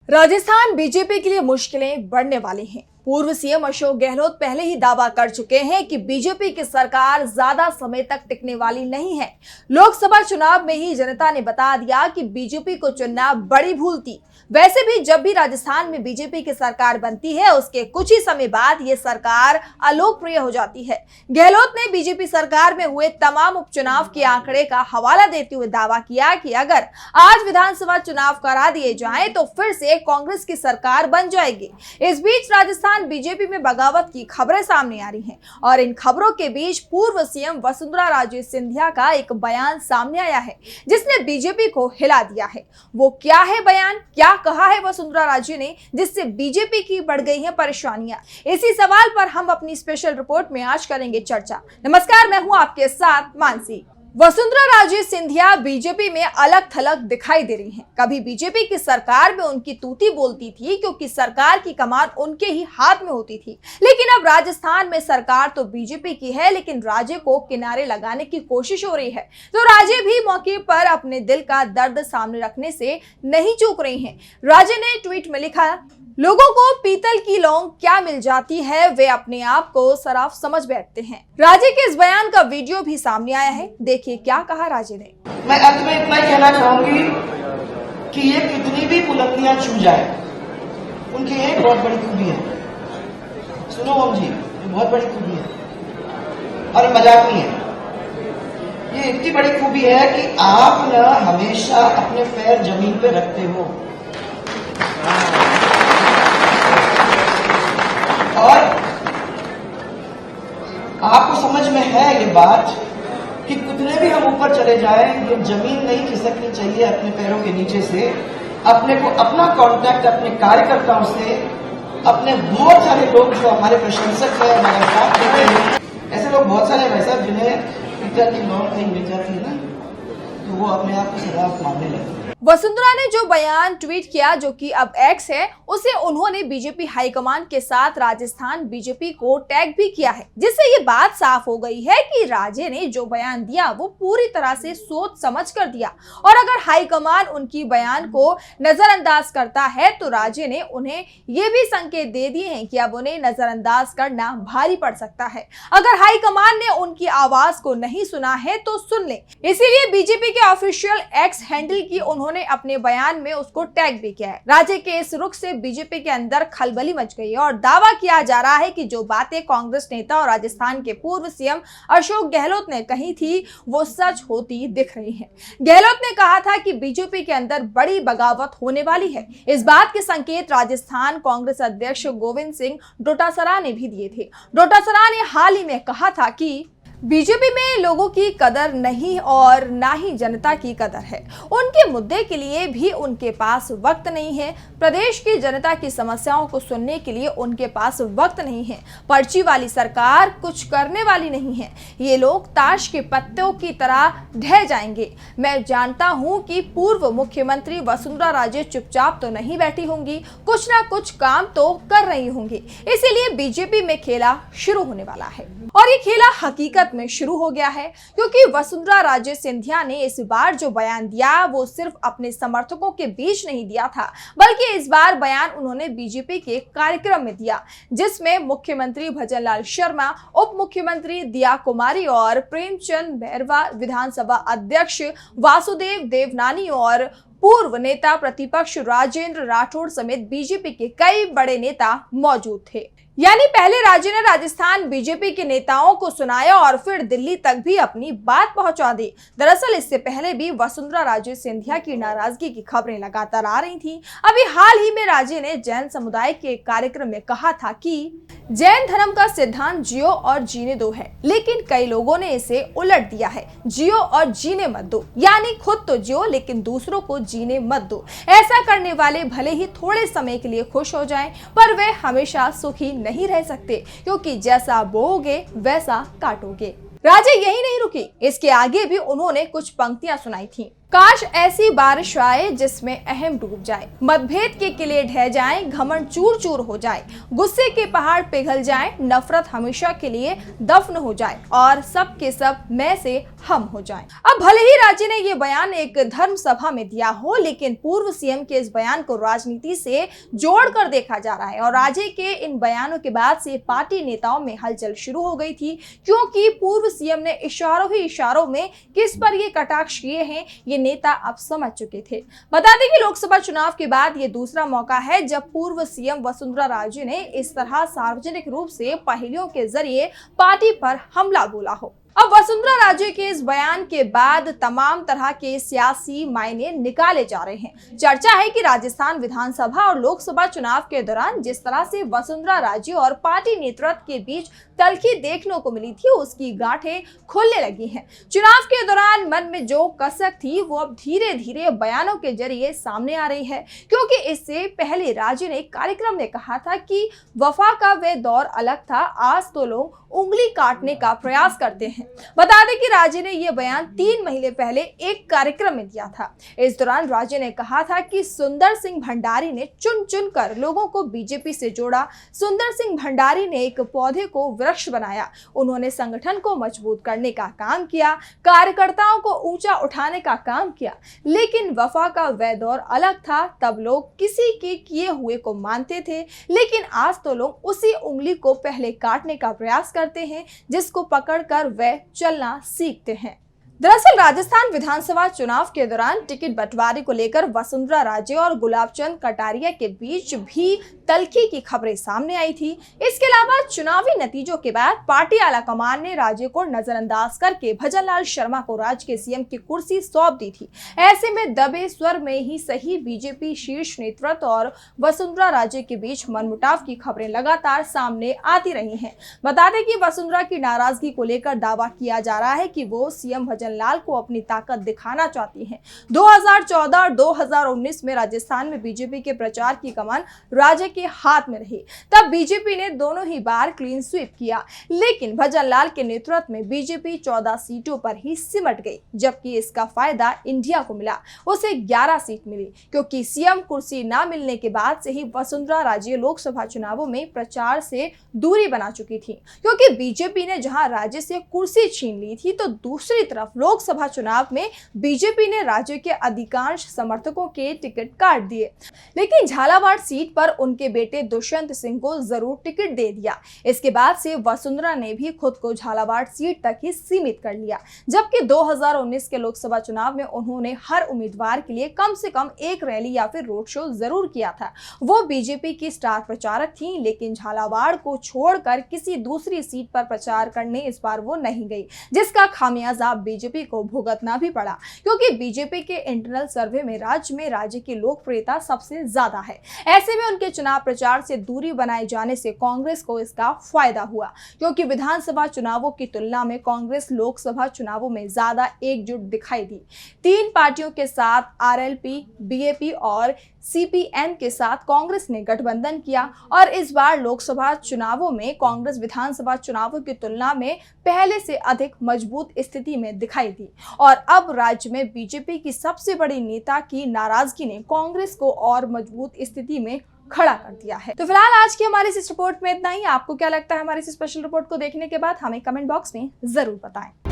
Rajasthan BJP के लिए मुश्किलें बढ़ने वाली हैं। पूर्व सीएम अशोक गहलोत पहले ही दावा कर चुके हैं कि बीजेपी की सरकार ज्यादा समय तक टिकने वाली नहीं है। लोकसभा चुनाव में ही जनता ने बता दिया कि बीजेपी को चुनना बड़ी भूल थी। वैसे भी जब भी राजस्थान में बीजेपी की सरकार बनती है, उसके कुछ ही समय बाद ये सरकार अलोकप्रिय हो जाती है। गहलोत ने बीजेपी सरकार में हुए तमाम उपचुनाव के आंकड़े का हवाला देते हुए दावा किया कि अगर आज विधानसभा चुनाव करा दिए जाएं तो फिर से कांग्रेस की सरकार बन जाएगी। इस बीच राजस्थान बीजेपी में बगावत की खबरें सामने आ रही हैं और इन खबरों के बीच पूर्व सीएम वसुंधरा राजे सिंधिया का एक बयान सामने आया है जिसने बीजेपी को हिला दिया है। वो क्या है बयान, क्या कहा है वसुंधरा राजे ने जिससे बीजेपी की बढ़ गई है परेशानियां? इसी सवाल पर हम अपनी स्पेशल रिपोर्ट में आज करेंगे चर्चा। नमस्कार, मैं हूं आपके साथ मानसी। वसुंधरा राजे सिंधिया बीजेपी में अलग थलग दिखाई दे रही हैं। कभी बीजेपी की सरकार में उनकी तूती बोलती थी क्योंकि सरकार की कमान उनके ही हाथ में होती थी, लेकिन अब राजस्थान में सरकार तो बीजेपी की है, लेकिन राजे को किनारे लगाने की कोशिश हो रही है। तो राजे भी मौके पर अपने दिल का दर्द सामने रखने से नहीं चूक रही हैं। राजे ने ट्वीट में लिखा, लोगों को पीतल की लौंग क्या मिल जाती है, वे अपने आप को सराफ समझ बैठते हैं। राजे के इस बयान का वीडियो भी सामने आया है, देखिए क्या कहा राजे ने। मैं अंत में इतना कहना चाहूंगी कि ये कितनी भी बुलंदियां छू जाए, उनकी एक बहुत बड़ी खूबी है। सुनो ओम जी, ये बहुत बड़ी खूबी है और मजाक नहीं है। ये इतनी बड़ी खूबी है कि आप न हमेशा अपने पैर जमीन पे रखते हो और आपको समझ में है ये बात कि कितने भी हम ऊपर चले जाएं, ये जमीन नहीं खिसकनी चाहिए अपने पैरों के नीचे से। अपने को अपना कांटेक्ट अपने कार्यकर्ताओं से, अपने बहुत सारे लोग जो हमारे प्रशंसक है, हमारे साथ देते हैं, ऐसे लोग बहुत सारे वैसा जिन्हें पीतल की लौंग कहीं मिल जाती है ना, तो वो अपने आप को सराफ मानने लगते हैं। वसुंधरा ने जो बयान ट्वीट किया, जो कि अब एक्स है, उसे उन्होंने बीजेपी हाईकमान के साथ राजस्थान बीजेपी को टैग भी किया है, जिससे ये बात साफ हो गई है कि राजे ने जो बयान दिया वो पूरी तरह से सोच समझ कर दिया और अगर हाईकमान उनकी बयान को नजरअंदाज करता है तो राजे ने उन्हें ये भी संकेत दे दिए हैं कि अब उन्हें नजरअंदाज करना भारी पड़ सकता है। अगर हाईकमान ने उनकी आवाज को नहीं सुना है तो सुन ले। इसीलिए बीजेपी के ऑफिशियल एक्स हैंडल की उन्होंने अपने बयान में उसको टैग भी किया है। राजे के इस रुख से बीजेपी के अंदर खलबली मच गई है और दावा किया जा रहा है कि जो बातें कांग्रेस नेता और राजस्थान के पूर्व सीएम अशोक गहलोत ने कही थी वो सच होती दिख रही है। गहलोत ने कहा था कि बीजेपी के अंदर बड़ी बगावत होने वाली है। इस बात के संकेत राजस्थान कांग्रेस अध्यक्ष गोविंद सिंह डोटासरा ने भी दिए थे। डोटासरा ने हाल ही में कहा था कि बीजेपी में लोगों की कदर नहीं और ना ही जनता की कदर है। उनके मुद्दे के लिए भी उनके पास वक्त नहीं है। प्रदेश की जनता की समस्याओं को सुनने के लिए उनके पास वक्त नहीं है। पर्ची वाली सरकार कुछ करने वाली नहीं है। ये लोग ताश के पत्तों की तरह ढह जाएंगे। मैं जानता हूं कि पूर्व मुख्यमंत्री वसुंधरा राजे चुपचाप तो नहीं बैठी होंगी, कुछ ना कुछ काम तो कर रही होंगी। इसीलिए बीजेपी में खेला शुरू होने वाला है और ये खेला हकीकत में शुरू हो गया है, क्योंकि वसुंधरा राजे सिंधिया ने इस बार जो बयान दिया वो सिर्फ अपने समर्थकों के बीच नहीं दिया था, बल्कि इस बार बयान उन्होंने बीजेपी के कार्यक्रम में दिया, जिसमें मुख्यमंत्री भजनलाल शर्मा, उप मुख्यमंत्री दिया कुमारी और प्रेमचंद बैरवा, विधानसभा अध्यक्ष वासुदेव देवनानी और पूर्व नेता प्रतिपक्ष राजेंद्र राठौड़ समेत बीजेपी के कई बड़े नेता मौजूद थे। यानी पहले राजे ने राजस्थान बीजेपी के नेताओं को सुनाया और फिर दिल्ली तक भी अपनी बात पहुंचा दी। दरअसल इससे पहले भी वसुंधरा राजे सिंधिया की नाराजगी की खबरें लगातार आ रही थी। अभी हाल ही में राजे ने जैन समुदाय के कार्यक्रम में कहा था कि जैन धर्म का सिद्धांत जियो और जीने दो है, लेकिन कई लोगों ने इसे उलट दिया है, जियो और जीने मत दो, यानी खुद तो जियो लेकिन दूसरों को जीने मत दो। ऐसा करने वाले भले ही थोड़े समय के लिए खुश हो जाएं, पर वे हमेशा सुखी नहीं रह सकते, क्योंकि जैसा बोओगे वैसा काटोगे। राजे यही नहीं रुकी, इसके आगे भी उन्होंने कुछ पंक्तियां सुनाई थी। काश ऐसी बारिश आए जिसमें अहम डूब जाए, मतभेद के किले ढह जाएं, घमंड चूर चूर हो जाए, गुस्से के पहाड़ पिघल जाएं, नफरत हमेशा के लिए दफन हो जाए और सब के सब मैं से हम हो जाएं। अब भले ही राज्य ने ये बयान एक धर्म सभा में दिया हो, लेकिन पूर्व सीएम के इस बयान को राजनीति से जोड़कर देखा जा रहा है और राज्य के इन बयानों के बाद से पार्टी नेताओं में हलचल शुरू हो गई थी, क्योंकि पूर्व सीएम ने इशारों ही इशारों में किस पर ये कटाक्ष किए हैं ये नेता अब समझ चुके थे। बता दें कि लोकसभा चुनाव के बाद ये दूसरा मौका है जब पूर्व सीएम वसुंधरा राजे ने इस तरह सार्वजनिक रूप से पहेलियों के जरिए पार्टी पर हमला बोला हो। अब वसुंधरा राजे के इस बयान के बाद तमाम तरह के सियासी मायने निकाले जा रहे हैं। चर्चा है कि राजस्थान विधानसभा और लोकसभा चुनाव के दौरान जिस तरह से वसुंधरा राजे और पार्टी नेतृत्व के बीच तल्खी देखने को मिली थी, उसकी गांठें खुलने लगी हैं। चुनाव के दौरान मन में जो कसक थी वो अब धीरे धीरे बयानों के जरिए सामने आ रही है, क्योंकि इससे पहले राजे ने कार्यक्रम में कहा था कि वफा का वह दौर अलग था, आज तो लोग उंगली काटने का प्रयास करते हैं। बता दें कि राजे ने यह बयान 3 महीने पहले एक कार्यक्रम में दिया था। इस दौरान राजे ने कहा था कि सुंदर सिंह भंडारी ने चुन चुन कर लोगों को बीजेपी से जोड़ा। सुंदर सिंह भंडारी ने एक पौधे को वृक्ष बनाया, उन्होंने संगठन को मजबूत करने का काम किया, कार्यकर्ताओं को ऊंचा उठाने का काम किया, लेकिन वफा का वह दौर अलग था, तब लोग किसी के किए हुए को मानते थे, लेकिन आज तो लोग उसी उंगली को पहले काटने का प्रयास करते हैं जिसको पकड़कर वे चलना सीखते हैं। दरअसल राजस्थान विधानसभा चुनाव के दौरान टिकट बंटवारे को लेकर वसुंधरा राजे और गुलाबचंद कटारिया के बीच भी तल्खी की खबरें सामने आई थी। इसके अलावा चुनावी नतीजों के बाद पार्टी आलाकमान ने राजे को नजरअंदाज करके भजनलाल शर्मा को राज्य के सीएम की कुर्सी सौंप दी थी। ऐसे में दबे स्वर में ही सही बीजेपी शीर्ष नेतृत्व और वसुंधरा राजे के बीच मनमुटाव की खबरें लगातार सामने आती रही हैं। बता दें कि वसुंधरा की नाराजगी को लेकर दावा किया जा रहा है कि वो सीएम लाल को अपनी ताकत दिखाना चाहती हैं। 2014 और 2019 में राजस्थान में बीजेपी के प्रचार की कमान राज्य के हाथ में रही। तब बीजेपी ने दोनों ही बार क्लीन स्वीप किया, लेकिन भजनलाल के नेतृत्व में बीजेपी 14 सीटों पर ही सिमट गई, जबकि इसका फायदा इंडिया को मिला। उसे 11 सीट मिली, क्योंकि सीएम कुर्सी न मिलने के बाद से ही वसुंधरा राजे लोकसभा चुनावों में प्रचार से दूरी बना चुकी थी, क्योंकि बीजेपी ने जहां राज्य से कुर्सी छीन ली थी, तो दूसरी तरफ लोकसभा चुनाव में बीजेपी ने राज्य के अधिकांश समर्थकों के टिकट काट दिए, लेकिन झालावाड़ सीट पर उनके बेटे दुष्यंत सिंह को जरूर टिकट दे दिया। इसके बाद से वसुंधरा ने भी खुद को झालावाड़ सीट तक ही सीमित कर लिया, जबकि 2019 के लोकसभा चुनाव में उन्होंने हर उम्मीदवार के लिए कम से कम एक रैली या फिर रोड शो जरूर किया था। वो बीजेपी की स्टार प्रचारक थी, लेकिन झालावाड़ को छोड़कर किसी दूसरी सीट पर प्रचार करने इस बार वो नहीं गई, जिसका खामियाजा बीजेपी को भुगतना भी पड़ा, क्योंकि बीजेपी के इंटरनल सर्वे में राज्य की लोकप्रियता सबसे ज्यादा है। ऐसे में उनके चुनाव प्रचार से दूरी बनाए जाने से कांग्रेस को इसका फायदा हुआ, क्योंकि विधानसभा चुनावों की तुलना में कांग्रेस लोकसभा चुनावों में ज्यादा एकजुट दिखाई दी। 3 पार्टियों के साथ आरएलपी, बीएपी और सीपीएम के साथ कांग्रेस ने गठबंधन किया और इस बार लोकसभा चुनावों में कांग्रेस विधानसभा चुनावों की तुलना में पहले से अधिक मजबूत स्थिति में दिखाई दी। और अब राज्य में बीजेपी की सबसे बड़ी नेता की नाराजगी ने कांग्रेस को और मजबूत स्थिति में खड़ा कर दिया है। तो फिलहाल आज की हमारी इस रिपोर्ट में इतना ही। आपको क्या लगता है हमारी इस स्पेशल रिपोर्ट को देखने के बाद? हमें कमेंट बॉक्स में जरूर बताएं।